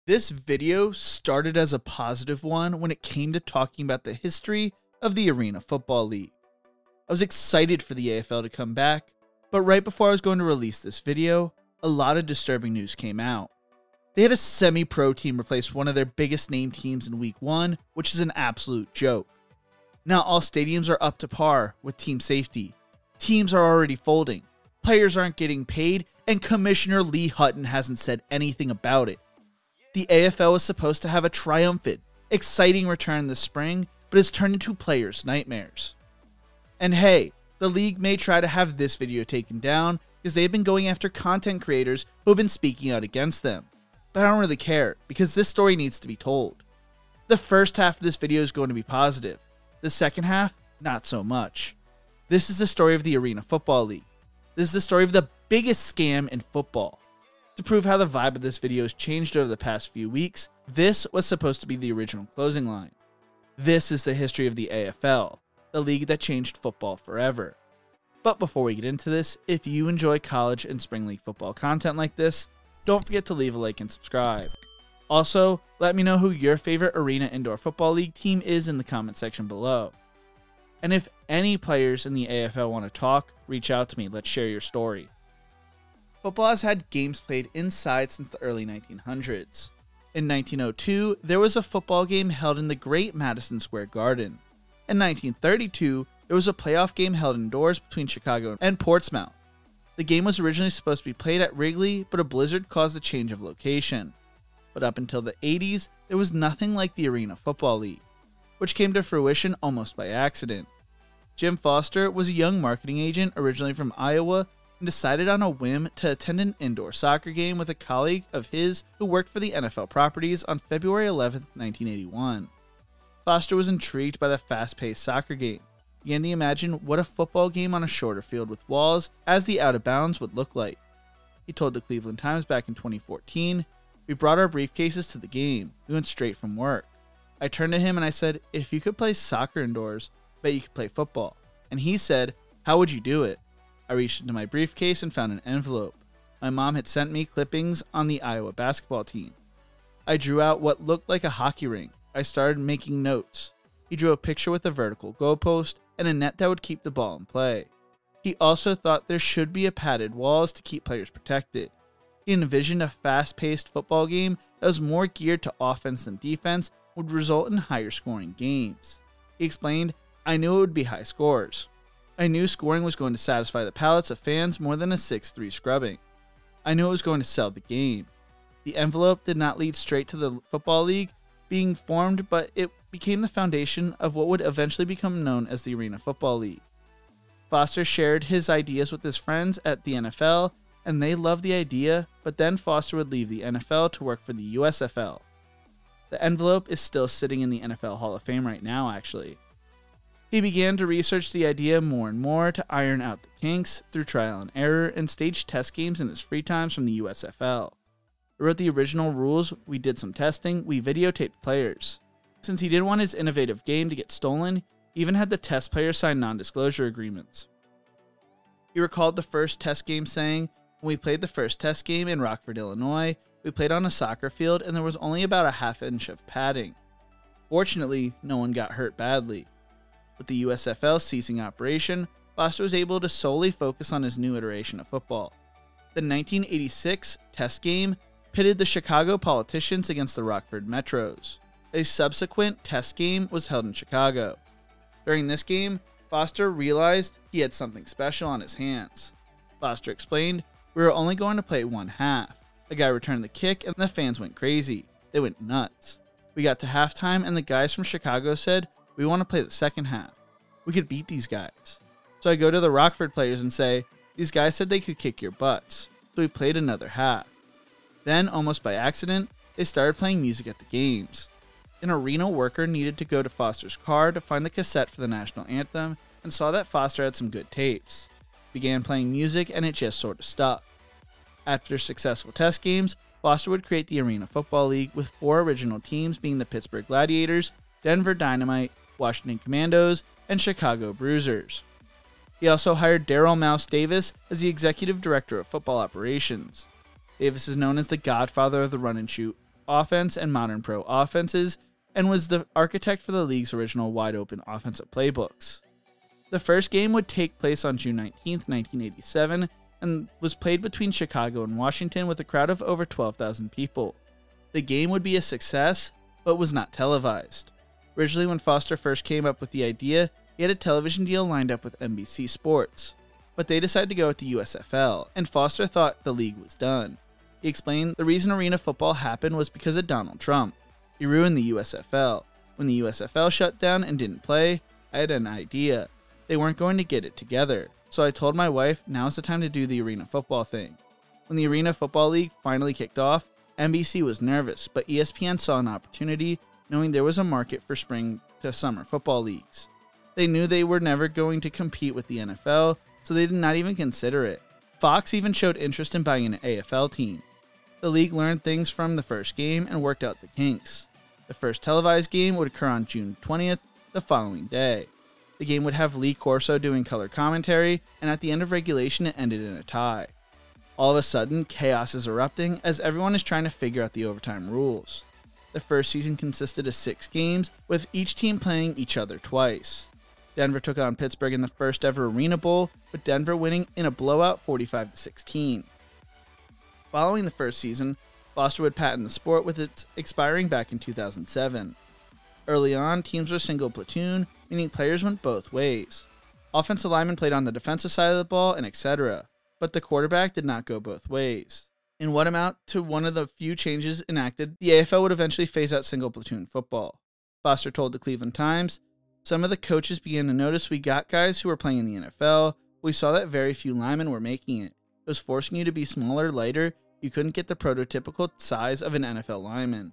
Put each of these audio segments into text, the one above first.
This video started as a positive one when it came to talking about the history of the Arena Football League. I was excited for the AFL to come back, but right before I was going to release this video, a lot of disturbing news came out. They had a semi-pro team replace one of their biggest name teams in week 1, which is an absolute joke. Now all stadiums are up to par with team safety. Teams are already folding, players aren't getting paid, and Commissioner Lee Hutton hasn't said anything about it. The AFL was supposed to have a triumphant, exciting return this spring, but it's turned into players' nightmares. And hey, the league may try to have this video taken down because they've been going after content creators who have been speaking out against them. But I don't really care because this story needs to be told. The first half of this video is going to be positive. The second half, not so much. This is the story of the Arena Football League. This is the story of the biggest scam in football. To prove how the vibe of this video has changed over the past few weeks, this was supposed to be the original closing line. This is the history of the AFL, the league that changed football forever. But before we get into this, if you enjoy college and spring league football content like this, don't forget to leave a like and subscribe. Also, let me know who your favorite Arena Indoor Football League team is in the comment section below. And if any players in the AFL want to talk, reach out to me, let's share your story. Football has had games played inside since the early 1900s. In 1902, there was a football game held in the Great Madison Square Garden. In 1932, there was a playoff game held indoors between Chicago and Portsmouth. The game was originally supposed to be played at Wrigley, but a blizzard caused a change of location. But up until the 80s, there was nothing like the Arena Football League, which came to fruition almost by accident. Jim Foster was a young marketing agent originally from Iowa and decided on a whim to attend an indoor soccer game with a colleague of his who worked for the NFL properties on February 11, 1981. Foster was intrigued by the fast-paced soccer game, began to imagine what a football game on a shorter field with walls as the out of bounds would look like. He told the Cleveland Times back in 2014, "We brought our briefcases to the game. We went straight from work. I turned to him and I said, if you could play soccer indoors, I bet you could play football. And he said, how would you do it? I reached into my briefcase and found an envelope. My mom had sent me clippings on the Iowa basketball team. I drew out what looked like a hockey rink. I started making notes. He drew a picture with a vertical goalpost and a net that would keep the ball in play. He also thought there should be a padded walls to keep players protected. He envisioned a fast-paced football game that was more geared to offense than defense would result in higher scoring games. He explained, I knew it would be high scores. I knew scoring was going to satisfy the palates of fans more than a 6-3 scrubbing. I knew it was going to sell the game. The envelope did not lead straight to the Football League being formed, but it became the foundation of what would eventually become known as the Arena Football League. Foster shared his ideas with his friends at the NFL, and they loved the idea, but then Foster would leave the NFL to work for the USFL. The envelope is still sitting in the NFL Hall of Fame right now, actually. He began to research the idea more and more to iron out the kinks through trial and error and staged test games in his free times from the USFL. I wrote the original rules, we did some testing, we videotaped players. Since he didn't want his innovative game to get stolen, he even had the test players sign non-disclosure agreements. He recalled the first test game saying, when we played the first test game in Rockford, Illinois, we played on a soccer field and there was only about a half inch of padding. Fortunately, no one got hurt badly. With the USFL ceasing operation, Foster was able to solely focus on his new iteration of football. The 1986 test game pitted the Chicago politicians against the Rockford Metros. A subsequent test game was held in Chicago. During this game, Foster realized he had something special on his hands. Foster explained, we were only going to play one half. A guy returned the kick and the fans went crazy. They went nuts. We got to halftime and the guys from Chicago said, we want to play the second half. We could beat these guys. So I go to the Rockford players and say, these guys said they could kick your butts. So we played another half. Then, almost by accident, they started playing music at the games. An arena worker needed to go to Foster's car to find the cassette for the national anthem and saw that Foster had some good tapes. Began playing music and it just sort of stuck. After successful test games, Foster would create the Arena Football League with 4 original teams being the Pittsburgh Gladiators, Denver Dynamite, Washington Commandos, and Chicago Bruisers. He also hired Darryl Mouse Davis as the executive director of football operations. Davis is known as the godfather of the run and shoot, offense and modern pro offenses, and was the architect for the league's original wide-open offensive playbooks. The first game would take place on June 19, 1987, and was played between Chicago and Washington with a crowd of over 12,000 people. The game would be a success, but was not televised. Originally, when Foster first came up with the idea, he had a television deal lined up with NBC Sports, but they decided to go with the USFL, and Foster thought the league was done. He explained the reason arena football happened was because of Donald Trump. He ruined the USFL. When the USFL shut down and didn't play, I had an idea. They weren't going to get it together, so I told my wife now's the time to do the arena football thing. When the Arena Football League finally kicked off, NBC was nervous, but ESPN saw an opportunity, knowing there was a market for spring to summer football leagues. They knew they were never going to compete with the NFL, so they did not even consider it. Fox even showed interest in buying an AFL team. The league learned things from the first game and worked out the kinks. The first televised game would occur on June 20th, the following day. The game would have Lee Corso doing color commentary, and at the end of regulation it ended in a tie. All of a sudden, chaos is erupting as everyone is trying to figure out the overtime rules. The first season consisted of 6 games, with each team playing each other twice. Denver took on Pittsburgh in the first ever Arena Bowl, with Denver winning in a blowout 45-16. Following the first season, Foster would patent the sport with its expiring back in 2007. Early on, teams were single platoon, meaning players went both ways. Offensive linemen played on the defensive side of the ball, and etc., but the quarterback did not go both ways. In what amount to one of the few changes enacted, the AFL would eventually phase out single platoon football. Foster told the Cleveland Times, "Some of the coaches began to notice we got guys who were playing in the NFL, but we saw that very few linemen were making it. It was forcing you to be smaller, lighter. You couldn't get the prototypical size of an NFL lineman.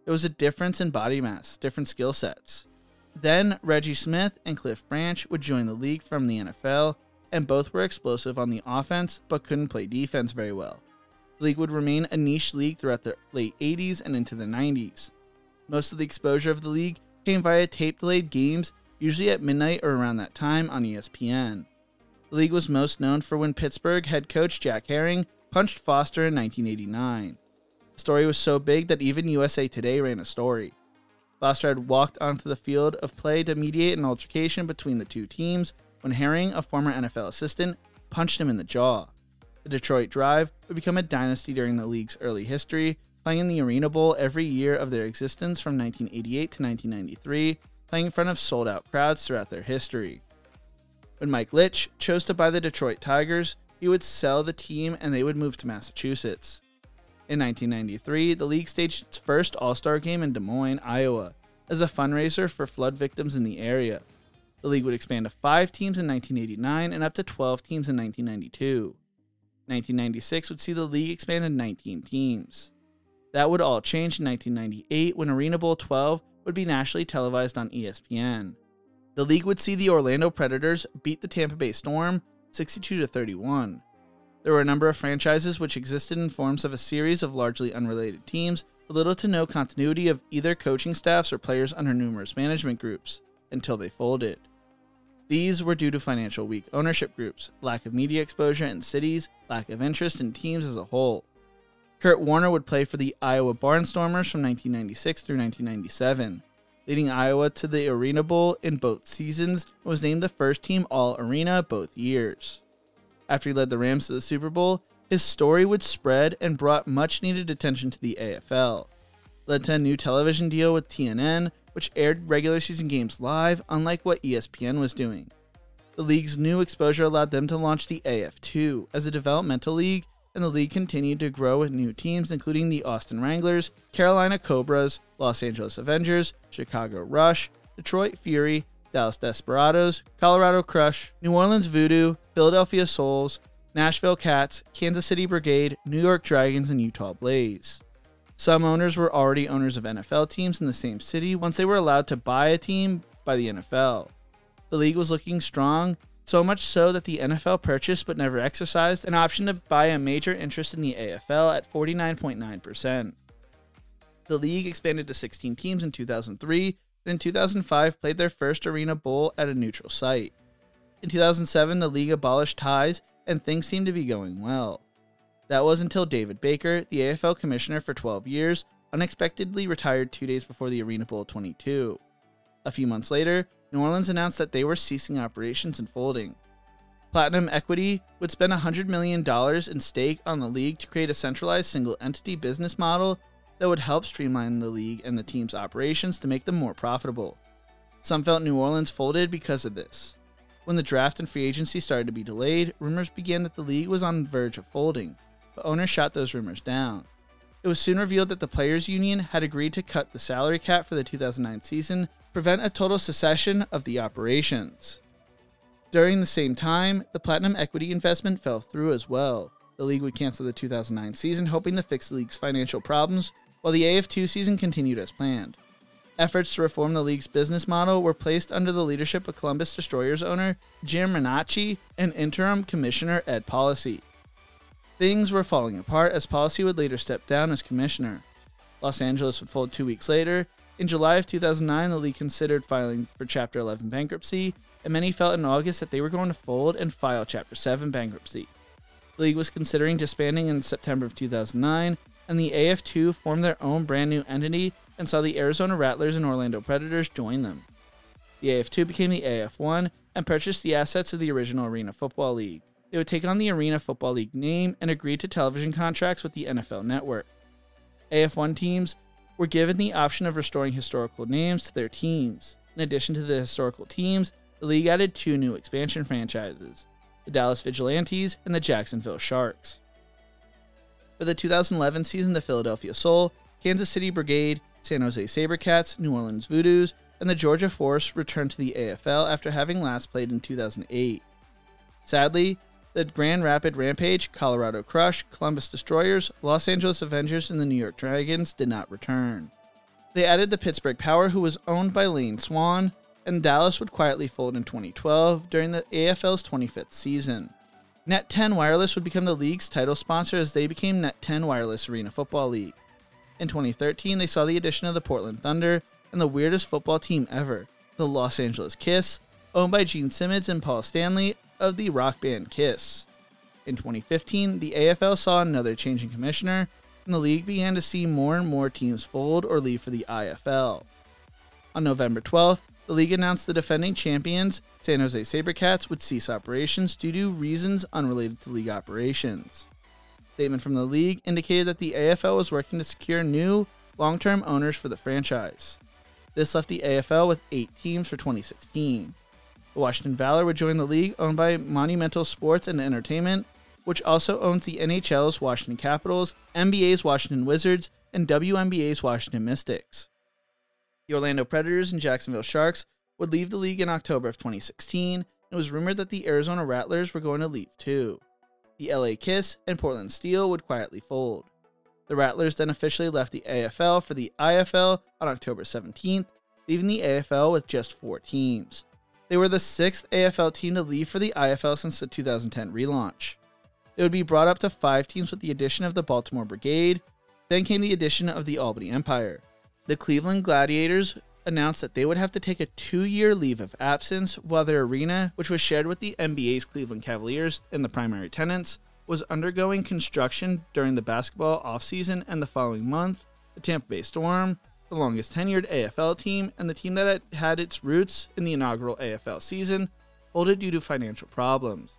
It was a difference in body mass, different skill sets." Then Reggie Smith and Cliff Branch would join the league from the NFL, and both were explosive on the offense but couldn't play defense very well. The league would remain a niche league throughout the late 80s and into the 90s. Most of the exposure of the league came via tape-delayed games, usually at midnight or around that time on ESPN. The league was most known for when Pittsburgh head coach Jack Herring punched Foster in 1989. The story was so big that even USA Today ran a story. Foster had walked onto the field of play to mediate an altercation between the two teams when Herring, a former NFL assistant, punched him in the jaw. The Detroit Drive would become a dynasty during the league's early history, playing in the Arena Bowl every year of their existence from 1988 to 1993, playing in front of sold-out crowds throughout their history. When Mike Litch chose to buy the Detroit Tigers, he would sell the team and they would move to Massachusetts. In 1993, the league staged its first All-Star game in Des Moines, Iowa, as a fundraiser for flood victims in the area. The league would expand to 5 teams in 1989 and up to 12 teams in 1992. 1996 would see the league expand to 19 teams. That would all change in 1998 when Arena Bowl 12 would be nationally televised on ESPN. The league would see the Orlando Predators beat the Tampa Bay Storm 62-31. There were a number of franchises which existed in forms of a series of largely unrelated teams with little to no continuity of either coaching staffs or players under numerous management groups, until they folded. These were due to financial weak ownership groups, lack of media exposure in cities, lack of interest in teams as a whole. Kurt Warner would play for the Iowa Barnstormers from 1996 through 1997, leading Iowa to the Arena Bowl in both seasons and was named the first team All-Arena both years. After he led the Rams to the Super Bowl, his story would spread and brought much-needed attention to the AFL. Led to a new television deal with TNN, which aired regular season games live, unlike what ESPN was doing. The league's new exposure allowed them to launch the AF2 as a developmental league, and the league continued to grow with new teams including the Austin Wranglers, Carolina Cobras, Los Angeles Avengers, Chicago Rush, Detroit Fury, Dallas Desperados, Colorado Crush, New Orleans Voodoo, Philadelphia Souls, Nashville Cats, Kansas City Brigade, New York Dragons, and Utah Blaze. Some owners were already owners of NFL teams in the same city once they were allowed to buy a team by the NFL. The league was looking strong, so much so that the NFL purchased but never exercised an option to buy a major interest in the AFL at 49.9%. The league expanded to 16 teams in 2003, and in 2005 played their first Arena Bowl at a neutral site. In 2007, the league abolished ties, and things seemed to be going well. That was until David Baker, the AFL commissioner for 12 years, unexpectedly retired 2 days before the Arena Bowl 22. A few months later, New Orleans announced that they were ceasing operations and folding. Platinum Equity would spend $100 million in stake on the league to create a centralized single-entity business model that would help streamline the league and the team's operations to make them more profitable. Some felt New Orleans folded because of this. When the draft and free agency started to be delayed, rumors began that the league was on the verge of folding, but owners shot those rumors down. It was soon revealed that the Players Union had agreed to cut the salary cap for the 2009 season, prevent a total cessation of the operations. During the same time, the Platinum Equity investment fell through as well. The league would cancel the 2009 season, hoping to fix the league's financial problems, while the AF2 season continued as planned. Efforts to reform the league's business model were placed under the leadership of Columbus Destroyers owner Jim Renacci and interim commissioner Ed Policy. Things were falling apart as Policy would later step down as commissioner. Los Angeles would fold 2 weeks later. In July of 2009, the league considered filing for Chapter 11 bankruptcy, and many felt in August that they were going to fold and file Chapter 7 bankruptcy. The league was considering disbanding in September of 2009, and the AF2 formed their own brand new entity and saw the Arizona Rattlers and Orlando Predators join them. The AF2 became the AF1 and purchased the assets of the original Arena Football League. They would take on the Arena Football League name and agreed to television contracts with the NFL Network. AF1 teams were given the option of restoring historical names to their teams. In addition to the historical teams, the league added 2 new expansion franchises, the Dallas Vigilantes and the Jacksonville Sharks. For the 2011 season, the Philadelphia Soul, Kansas City Brigade, San Jose SaberCats, New Orleans Voodoos, and the Georgia Force returned to the AFL after having last played in 2008. Sadly, the Grand Rapid Rampage, Colorado Crush, Columbus Destroyers, Los Angeles Avengers, and the New York Dragons did not return. They added the Pittsburgh Power, who was owned by Lane Swan, and Dallas would quietly fold in 2012 during the AFL's 25th season. Net 10 Wireless would become the league's title sponsor as they became Net 10 Wireless Arena Football League. In 2013, they saw the addition of the Portland Thunder and the weirdest football team ever, the Los Angeles Kiss, owned by Gene Simmons and Paul Stanley of the rock band Kiss. In 2015, the AFL saw another change in commissioner, and the league began to see more and more teams fold or leave for the IFL. On November 12th, the league announced the defending champions, San Jose SaberCats, would cease operations due to reasons unrelated to league operations. A statement from the league indicated that the AFL was working to secure new, long-term owners for the franchise. This left the AFL with 8 teams for 2016. The Washington Valor would join the league, owned by Monumental Sports and Entertainment, which also owns the NHL's Washington Capitals, NBA's Washington Wizards, and WNBA's Washington Mystics. The Orlando Predators and Jacksonville Sharks would leave the league in October of 2016, and it was rumored that the Arizona Rattlers were going to leave too. The LA Kiss and Portland Steel would quietly fold. The Rattlers then officially left the AFL for the IFL on October 17th, leaving the AFL with just 4 teams. They were the 6th AFL team to leave for the IFL since the 2010 relaunch. It would be brought up to 5 teams with the addition of the Baltimore Brigade, then came the addition of the Albany Empire. The Cleveland Gladiators announced that they would have to take a 2-year leave of absence while their arena, which was shared with the NBA's Cleveland Cavaliers and the primary tenants, was undergoing construction during the basketball offseason, and the following month, the Tampa Bay Storm, the longest tenured AFL team and the team that had its roots in the inaugural AFL season, folded due to financial problems.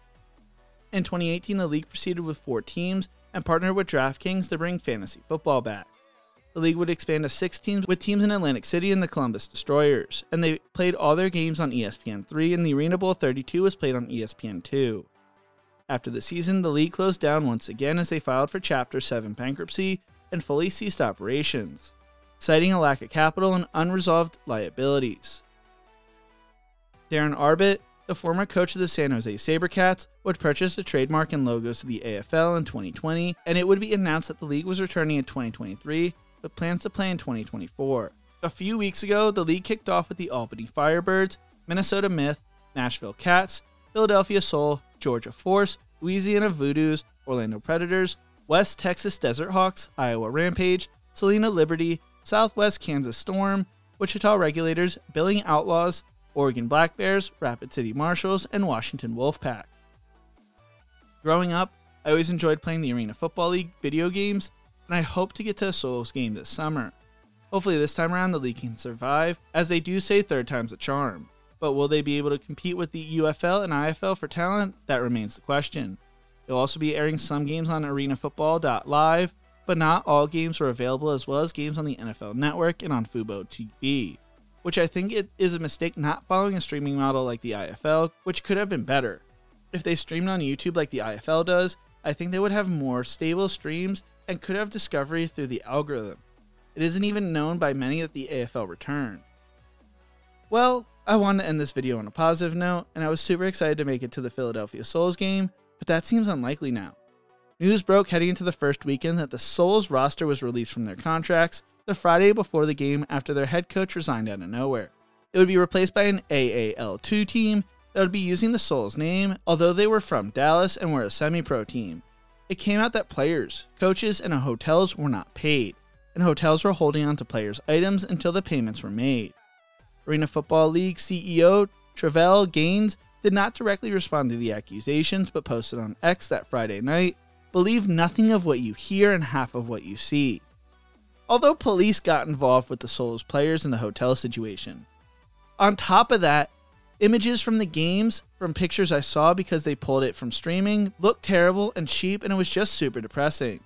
In 2018, the league proceeded with 4 teams and partnered with DraftKings to bring fantasy football back. The league would expand to 6 teams, with teams in Atlantic City and the Columbus Destroyers, and they played all their games on ESPN3, and the Arena Bowl 32 was played on ESPN2. After the season, the league closed down once again as they filed for Chapter 7 bankruptcy and fully ceased operations, citing a lack of capital and unresolved liabilities. Darren Arbit, the former coach of the San Jose SaberCats, would purchase the trademark and logos of the AFL in 2020, and it would be announced that the league was returning in 2023, with plans to play in 2024. A few weeks ago, the league kicked off with the Albany Firebirds, Minnesota Myth, Nashville Cats, Philadelphia Soul, Georgia Force, Louisiana Voodoos, Orlando Predators, West Texas Desert Hawks, Iowa Rampage, Salina Liberty, Southwest Kansas Storm, Wichita Regulators, Billing Outlaws, Oregon Black Bears, Rapid City Marshals, and Washington Wolfpack. Growing up, I always enjoyed playing the Arena Football League video games, and I hope to get to a Souls game this summer. Hopefully this time around the league can survive, as they do say third time's a charm. But will they be able to compete with the UFL and IFL for talent? That remains the question. They'll also be airing some games on arenafootball.live, but not all games were available, as well as games on the NFL Network and on Fubo TV, which I think it is a mistake not following a streaming model like the IFL, which could have been better. If they streamed on YouTube like the IFL does, I think they would have more stable streams and could have discovery through the algorithm. It isn't even known by many that the AFL returned. Well, I wanted to end this video on a positive note, and I was super excited to make it to the Philadelphia Souls game, but that seems unlikely now. News broke heading into the first weekend that the Souls roster was released from their contracts the Friday before the game after their head coach resigned out of nowhere. It would be replaced by an AAL2 team that would be using the Souls name, although they were from Dallas and were a semi-pro team. It came out that players, coaches, and hotels were not paid, and hotels were holding on to players' items until the payments were made. Arena Football League CEO Travell Gaines did not directly respond to the accusations, but posted on X that Friday night, "Believe nothing of what you hear and half of what you see." Although police got involved with the Souls players in the hotel situation. On top of that, images from the games, from pictures I saw because they pulled it from streaming, looked terrible and cheap, and it was just super depressing.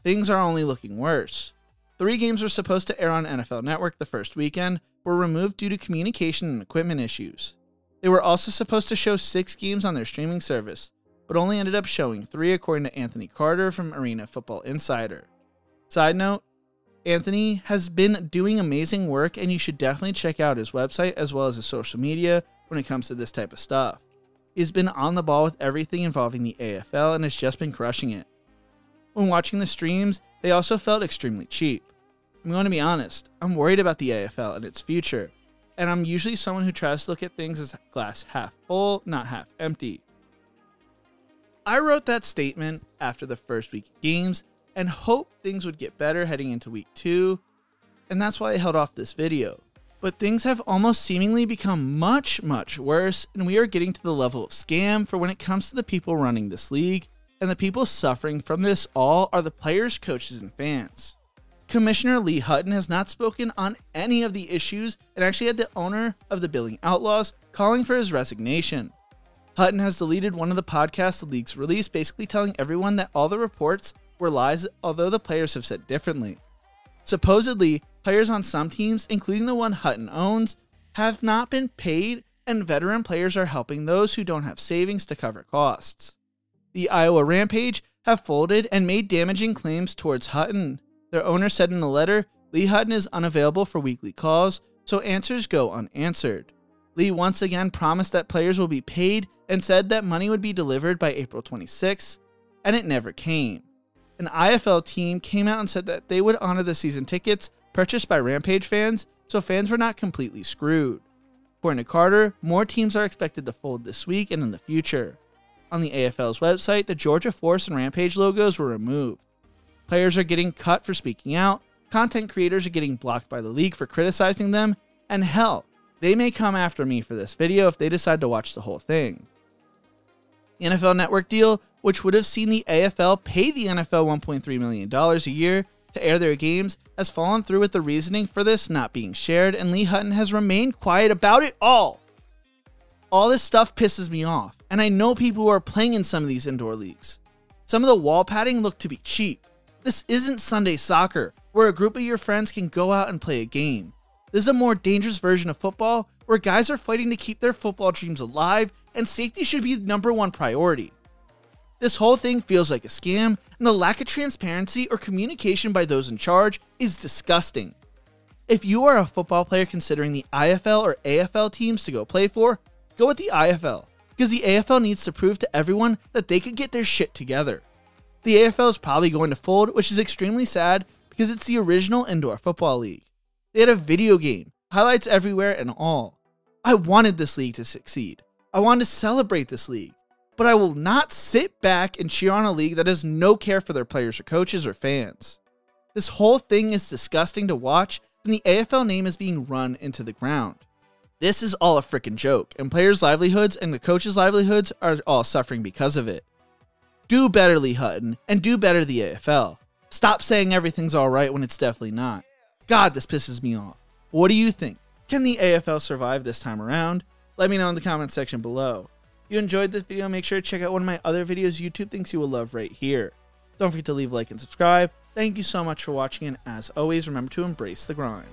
Things are only looking worse. 3 games were supposed to air on NFL Network the first weekend, were removed due to communication and equipment issues. They were also supposed to show 6 games on their streaming service, but only ended up showing 3 according to Anthony Carter from Arena Football Insider. Side note, Anthony has been doing amazing work, and you should definitely check out his website as well as his social media when it comes to this type of stuff. He's been on the ball with everything involving the AFL and has just been crushing it. When watching the streams, they also felt extremely cheap. I'm going to be honest, I'm worried about the AFL and its future, and I'm usually someone who tries to look at things as glass half full, not half empty. I wrote that statement after the first week of games and hoped things would get better heading into week 2, and that's why I held off this video. But things have almost seemingly become much worse, and we are getting to the level of scam for when it comes to the people running this league, and the people suffering from this all are the players, coaches, and fans. Commissioner Lee Hutton has not spoken on any of the issues and actually had the owner of the Billing Outlaws calling for his resignation. Hutton has deleted one of the podcasts the league's released, basically telling everyone that all the reports were lies, although the players have said differently. Supposedly, players on some teams, including the one Hutton owns, have not been paid, and veteran players are helping those who don't have savings to cover costs. The Iowa Rampage have folded and made damaging claims towards Hutton. Their owner said in a letter, Lee Hutton is unavailable for weekly calls, so answers go unanswered. Lee once again promised that players will be paid and said that money would be delivered by April 26th, and it never came. An IFL team came out and said that they would honor the season tickets purchased by Rampage fans, so fans were not completely screwed. According to Carter, more teams are expected to fold this week and in the future. On the AFL's website, the Georgia Force and Rampage logos were removed. Players are getting cut for speaking out, content creators are getting blocked by the league for criticizing them, and hell, they may come after me for this video if they decide to watch the whole thing. The NFL Network deal, which would have seen the AFL pay the NFL $1.3 million a year to air their games, has fallen through with the reasoning for this not being shared, and Lee Hutton has remained quiet about it all. All this stuff pisses me off, and I know people who are playing in some of these indoor leagues. Some of the wall padding look to be cheap. This isn't Sunday soccer, where a group of your friends can go out and play a game. This is a more dangerous version of football, where guys are fighting to keep their football dreams alive, and safety should be the #1 priority. This whole thing feels like a scam, and the lack of transparency or communication by those in charge is disgusting. If you are a football player considering the IFL or AFL teams to go play for, go with the IFL, because the AFL needs to prove to everyone that they could get their shit together. The AFL is probably going to fold, which is extremely sad because it's the original indoor football league. They had a video game, highlights everywhere and all. I wanted this league to succeed. I wanted to celebrate this league. But I will not sit back and cheer on a league that has no care for their players or coaches or fans. This whole thing is disgusting to watch, and the AFL name is being run into the ground. This is all a frickin' joke, and players' livelihoods and the coaches' livelihoods are all suffering because of it. Do better, Lee Hutton, and do better, the AFL. Stop saying everything's alright when it's definitely not. God, this pisses me off. What do you think? Can the AFL survive this time around? Let me know in the comments section below. If you enjoyed this video, make sure to check out one of my other videos YouTube thinks you will love right here. Don't forget to leave a like and subscribe. Thank you so much for watching, and as always, remember to embrace the grind.